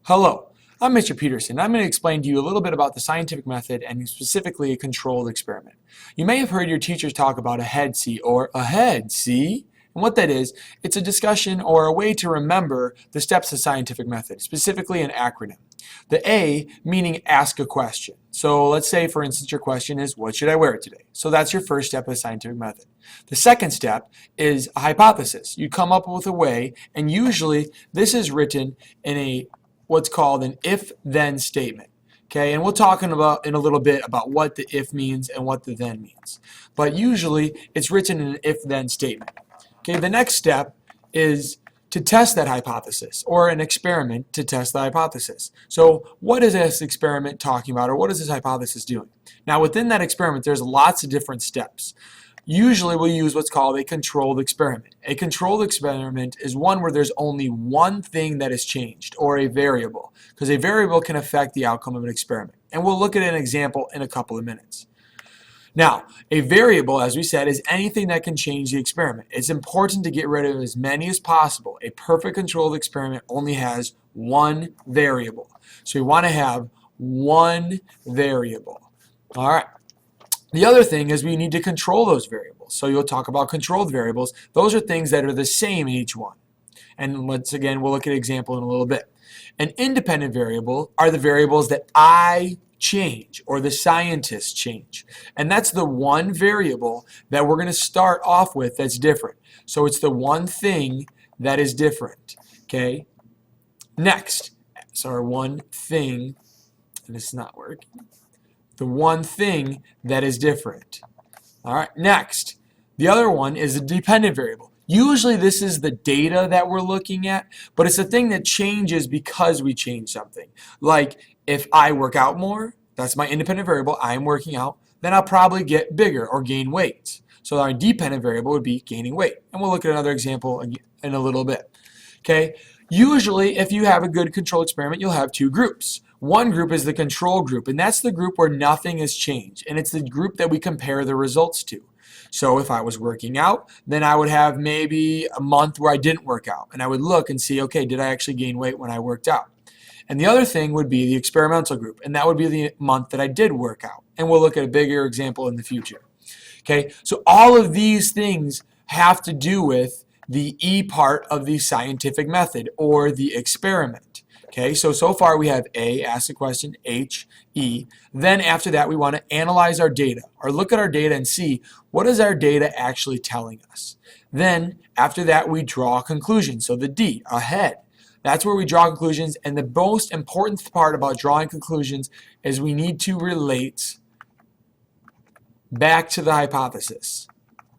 Hello, I'm Mr. Peterson. I'm going to explain to you a little bit about the scientific method and specifically a controlled experiment. You may have heard your teachers talk about ahead see or ahead see. And what that is, it's a discussion or a way to remember the steps of scientific method, specifically an acronym. The A meaning ask a question. So let's say, for instance, your question is, what should I wear today? So that's your first step of the scientific method. The second step is a hypothesis. You come up with a way, and usually this is written in what's called an if-then statement. Okay, and we'll talk in a little bit about what the if means and what the then means. But usually it's written in an if-then statement. Okay, the next step is to test that hypothesis, or an experiment to test the hypothesis. So what is this experiment talking about, or what is this hypothesis doing? Now within that experiment there's lots of different steps. Usually we'll use what's called a controlled experiment. A controlled experiment is one where there's only one thing that is changed, or a variable, because a variable can affect the outcome of an experiment. And we'll look at an example in a couple of minutes. Now, a variable, as we said, is anything that can change the experiment. It's important to get rid of as many as possible. A perfect controlled experiment only has one variable. So we want to have one variable. All right. The other thing is we need to control those variables. So you'll talk about controlled variables. Those are things that are the same in each one. And once again, we'll look at an example in a little bit. An independent variable are the variables that I change, or the scientists change. And that's the one variable that we're going to start off with that's different. So it's the one thing that is different. Okay? Next, so our one thing, and it's not working. The one thing that is different. All right, next, the other one is a dependent variable. Usually this is the data that we're looking at, but it's a thing that changes because we change something. Like if I work out more, that's my independent variable, I'm working out, then I'll probably get bigger or gain weight. So our dependent variable would be gaining weight. And we'll look at another example in a little bit. Okay, usually if you have a good control experiment, you'll have two groups. One group is the control group, and that's the group where nothing has changed, and it's the group that we compare the results to. So if I was working out, then I would have maybe a month where I didn't work out, and I would look and see, okay, did I actually gain weight when I worked out? And the other thing would be the experimental group, and that would be the month that I did work out, and we'll look at a bigger example in the future. Okay, so all of these things have to do with the E part of the scientific method, or the experiment. Okay, so far we have A, ask the question, H, E. Then after that we want to analyze our data, or look at our data and see what is our data actually telling us. Then after that we draw conclusions, so the D, ahead. That's where we draw conclusions, and the most important part about drawing conclusions is we need to relate back to the hypothesis.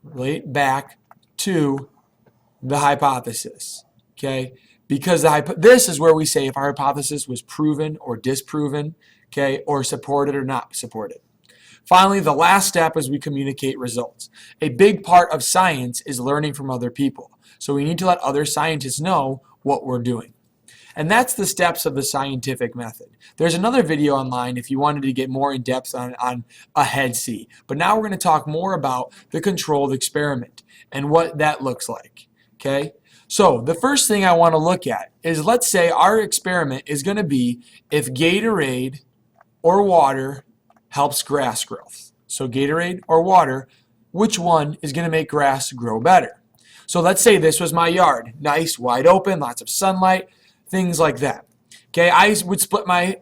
Relate back to the hypothesis. Okay? Because this is where we say if our hypothesis was proven or disproven, okay, or supported or not supported. Finally, the last step is we communicate results. A big part of science is learning from other people. So we need to let other scientists know what we're doing. And that's the steps of the scientific method. There's another video online if you wanted to get more in depth on ahead see. But now we're going to talk more about the controlled experiment and what that looks like. Okay? So the first thing I want to look at is, let's say our experiment is going to be if Gatorade or water helps grass growth. So Gatorade or water, which one is going to make grass grow better? So let's say this was my yard. Nice, wide open, lots of sunlight, things like that. Okay, I would split my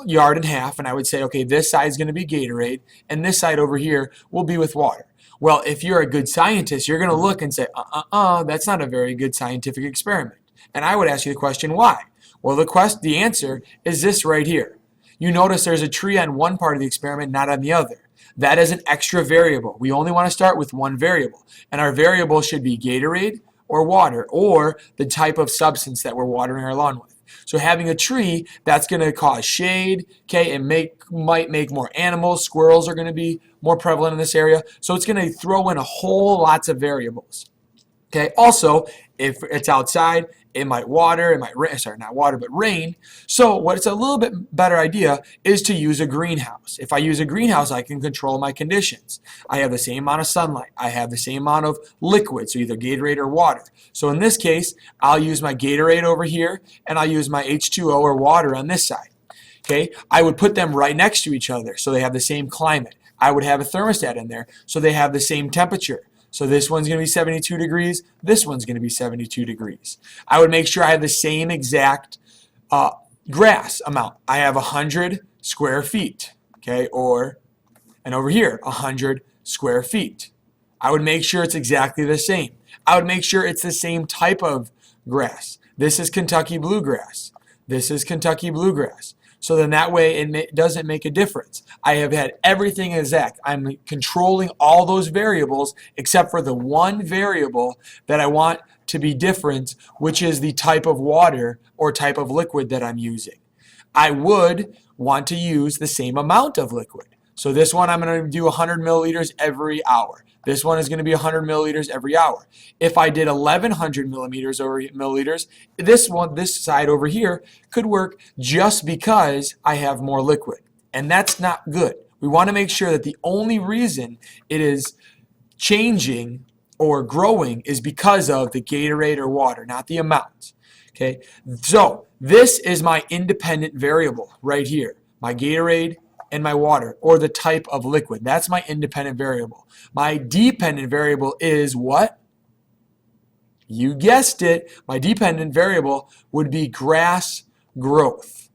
yard in half, and I would say, okay, this side is going to be Gatorade, and this side over here will be with water. Well, if you're a good scientist, you're going to look and say, that's not a very good scientific experiment. And I would ask you the question, why? Well, the answer is this right here. You notice there's a tree on one part of the experiment, not on the other. That is an extra variable. We only want to start with one variable. And our variable should be Gatorade or water, or the type of substance that we're watering our lawn with. So having a tree, that's going to cause shade, okay, and might make more animals. Squirrels are going to be more prevalent in this area. So it's going to throw in a whole lots of variables. Okay. Also, If it's outside, it might water, it might rain, sorry, not water, but rain. So what's a little bit better idea is to use a greenhouse. If I use a greenhouse, I can control my conditions. I have the same amount of sunlight. I have the same amount of liquid, so either Gatorade or water. So in this case, I'll use my Gatorade over here, and I'll use my H2O or water on this side. Okay, I would put them right next to each other so they have the same climate. I would have a thermostat in there so they have the same temperature. So this one's going to be 72 degrees, this one's going to be 72 degrees. I would make sure I have the same exact grass amount. I have 100 square feet, okay, and over here, 100 square feet. I would make sure it's exactly the same. I would make sure it's the same type of grass. This is Kentucky bluegrass. This is Kentucky bluegrass. So then that way it doesn't make a difference. I have had everything exact. I'm controlling all those variables except for the one variable that I want to be different, which is the type of water or type of liquid that I'm using. I would want to use the same amount of liquid. So this one I'm going to do 100 milliliters every hour. This one is going to be 100 milliliters every hour. If I did 1100 milliliters, this side over here could work just because I have more liquid. And that's not good. We want to make sure that the only reason it is changing or growing is because of the Gatorade or water, not the amount. Okay, so this is my independent variable right here, my Gatorade and my water, or the type of liquid. That's my independent variable. My dependent variable is what? You guessed it. My dependent variable would be grass growth,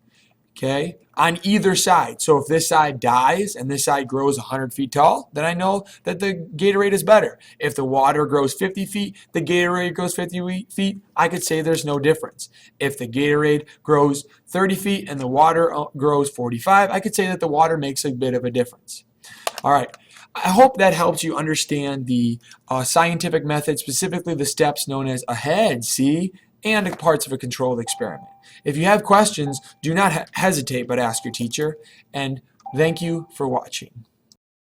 okay, on either side. So if this side dies and this side grows 100 feet tall, then I know that the Gatorade is better. If the water grows 50 feet, the Gatorade grows 50 feet, I could say there's no difference. If the Gatorade grows 30 feet and the water grows 45, I could say that the water makes a bit of a difference. All right. I hope that helps you understand the scientific method, specifically the steps known as ahead, see, and parts of a controlled experiment. If you have questions, do not hesitate but ask your teacher, and thank you for watching.